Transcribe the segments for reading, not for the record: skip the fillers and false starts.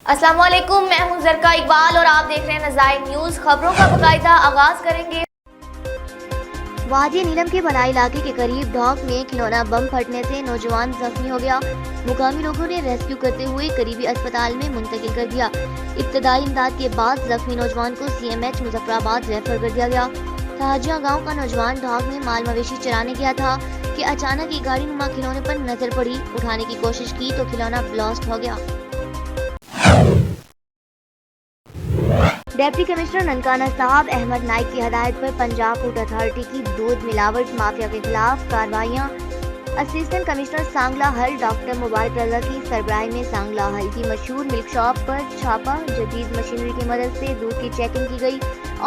अस्सलाम वालेकुम, मैं हूं ज़रका इकबाल और आप देख रहे हैं नज़ाइर न्यूज़। खबरों का बाकायदा आगाज करेंगे। वादी नीलम के भलाई इलाके के करीब ढाक में खिलौना बम फटने से नौजवान जख्मी हो गया। मुकामी लोगों ने रेस्क्यू करते हुए करीबी अस्पताल में मुंतकिल कर दिया। इब्तदाई इमदाद के बाद जख्मी नौजवान को CMH मुजफ्फराबाद रेफर कर दिया गया। ताजिया गाँव का नौजवान ढाक में माल मवेशी चराने गया था कि अचानक एक गाड़ी नुमा खिलौने पर नजर पड़ी। उठाने की कोशिश की तो खिलौना ब्लास्ट हो गया। डिप्टी कमिश्नर ननकाना साहब अहमद नाइक की हदायत पर पंजाब फूड अथॉरिटी की दूध मिलावट माफिया के खिलाफ कार्रवाइयाँ। असिस्टेंट कमिश्नर सांगला हल डॉक्टर मुबारक रजा की सरबराही में सांगला हल की मशहूर मिल्क शॉप पर छापा। जदीद मशीनरी की मदद से दूध की चेकिंग की गई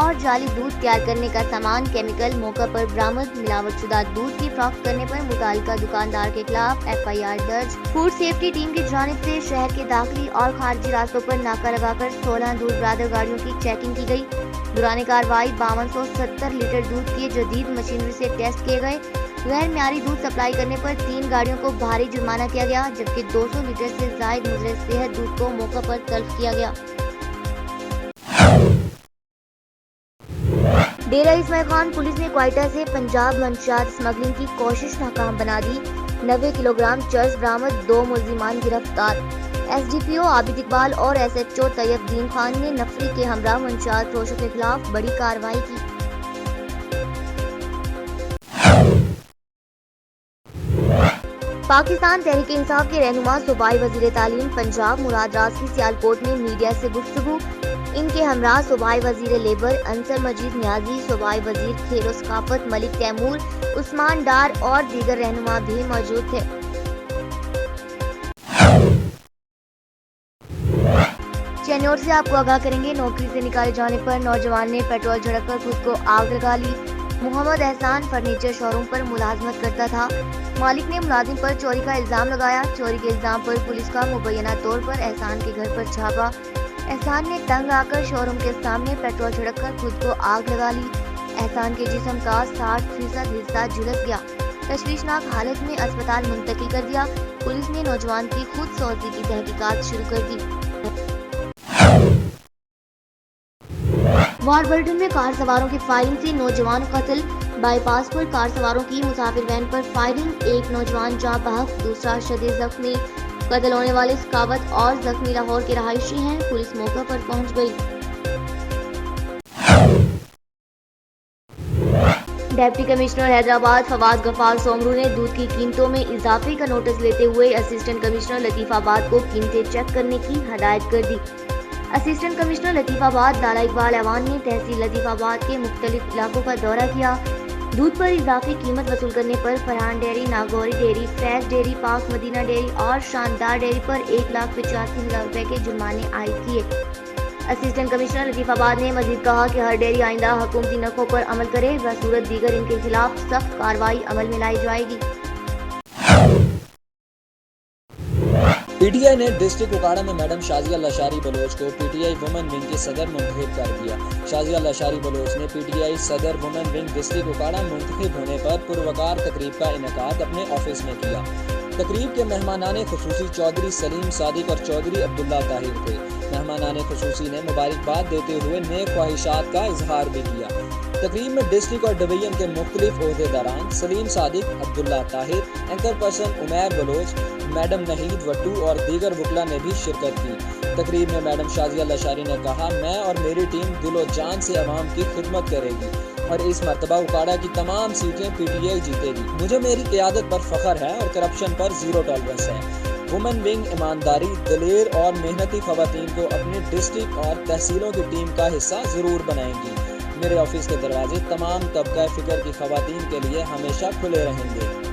और जाली दूध तैयार करने का सामान केमिकल मौका पर बरामद। मिलावटशुदा दूध की फरोख्त करने पर मुतालिका दुकानदार के खिलाफ FIR दर्ज। फूड सेफ्टी टीम की जानिब से शहर के दाखिली और खारजी रास्तों पर नाका लगाकर 16 दूध बरादर गाड़ियों की चेकिंग की गई। दौरान कार्रवाई 5270 लीटर दूध की जदीद मशीनरी से टेस्ट किए गए। गैर म्यारी दूध सप्लाई करने पर 3 गाड़ियों को भारी जुर्माना किया गया, जबकि 200 लीटर से जायद मुजरे सेहत दूध को मौका पर तल्फ किया गया। डेरा इस्माइल खान पुलिस ने क्वाइटा से पंजाब मंशियात स्मगलिंग की कोशिश नाकाम बना दी। 90 किलोग्राम चर्स बरामद, 2 मुल्जिमान गिरफ्तार। SDPO आबिद इकबाल और SHO तैयबुद्दीन खान ने नफरी के हमरा मंशियात फरोशों के खिलाफ बड़ी कार्रवाई की। पाकिस्तान तहरीक इंसाफ के रहनुमा सूबाई वजीर तालीम पंजाब मुराद राज की सियालकोट में मीडिया से गुफ्तगू। इनके हमरा सूबाई वजीर लेबर अंसर मजीद न्याजी, सूबाई वजीर खेल सकाफत मलिक तैमूर, उस्मान डार और दीगर रहनुमा भी मौजूद थे। चेन्नौर से आपको आगाह करेंगे, नौकरी से निकाले जाने पर नौजवान ने पेट्रोल झड़ककर खुद को आग लगा ली। मोहम्मद एहसान फर्नीचर शोरूम पर मुलाजमत करता था। मालिक ने मुलाजिम पर चोरी का इल्जाम लगाया। चोरी के इल्जाम पर पुलिस का मुबैना तौर पर एहसान के घर पर छापा। एहसान ने तंग आकर शोरूम के सामने पेट्रोल छिड़ककर खुद को आग लगा ली। एहसान के जिस्म का 60% हिस्सा झुलस गया। तशवीशनाक हालत में अस्पताल मुंतकिल कर दिया। पुलिस ने नौजवान की खुद सोजी की तहकीकात शुरू कर दी। वारबर्टन में कार सवारों की फायरिंग से नौजवान कत्ल। बाईपास पर कार सवारों की मुसाफिर वैन पर फायरिंग, एक नौजवान जाँ बहक, दूसरा शदीद जख्मी। कत्ल होने वाले सकावत और जख्मी लाहौर के रहायशी हैं। पुलिस मौके पर पहुंच गई। डिप्टी कमिश्नर हैदराबाद फवाद गफार सोमरू ने दूध की कीमतों में इजाफे का नोटिस लेते हुए असिस्टेंट कमिश्नर लतीफाबाद को कीमतें चेक करने की हदायत कर दी। असिस्टेंट कमिश्नर लतीफाबाद लाला इकबाल अवान ने तहसील लतीफाबाद के मुख्तलिफ इलाकों का दौरा किया। दूध पर इजाफी कीमत वसूल करने पर Farhan dairy, Nagauri dairy, Faiz dairy, Pak Madina dairy और शानदार डेयरी पर 1,85,000 रुपए के जुर्माने आयद किए। असिस्टेंट कमिश्नर लतीफाबाद ने मजीद कहा कि हर डेयरी आइंदा हुकूमती नखों पर अमल करे, बसूरत दीगर इनके खिलाफ सख्त कार्रवाई अमल में लाई जाएगी। PTI ने डिस्ट्रिक्ट उकाड़ा में मैडम शाजिया लशारी बलोच को PTI वुमेन विंग के सदर मुंतखब कर दिया। शाजिया लशारी बलोच ने PTI सदर वुमेन विंग डिस्ट्रिक्ट उकाड़ा मुंतखब होने पर पुरवकार तकरीब का इनेकाद अपने ऑफिस में किया। तकरीब के मेहमानाने खुसूसी चौधरी सलीम सादिक और चौधरी अब्दुल्ला ताहिर थे। मेहमानाने खुसूसी ने मुबारकबाद देते हुए नेक ख्वाहिशात का इजहार भी किया। तकरीब में डिस्ट्रिक्ट और डिवीजन के मुख्तलिफ ओहदेदारान Salim Sadiq, Abdullah Tahir, anchor person Umair Baloch, madam Nahid Wattoo और दीगर वकला ने भी शिरकत की। तकरीब में मैडम शाजिया लशारी ने कहा, मैं और मेरी टीम दिलो जान से अवाम की खिदमत करेगी और इस मरतबा उकाड़ा की तमाम सीटें PTI जीतेगी। मुझे मेरी क़यादत पर फख्र है और करप्शन पर ज़ीरो टॉलरेंस है। वुमेन विंग ईमानदारी, दलेर और मेहनती खवातीन को अपनी डिस्ट्रिक्ट और तहसीलों की टीम का हिस्सा ज़रूर बनाएंगी। मेरे ऑफिस के दरवाजे तमाम तबका फ़िक्र की खवातीन के लिए हमेशा खुले रहेंगे।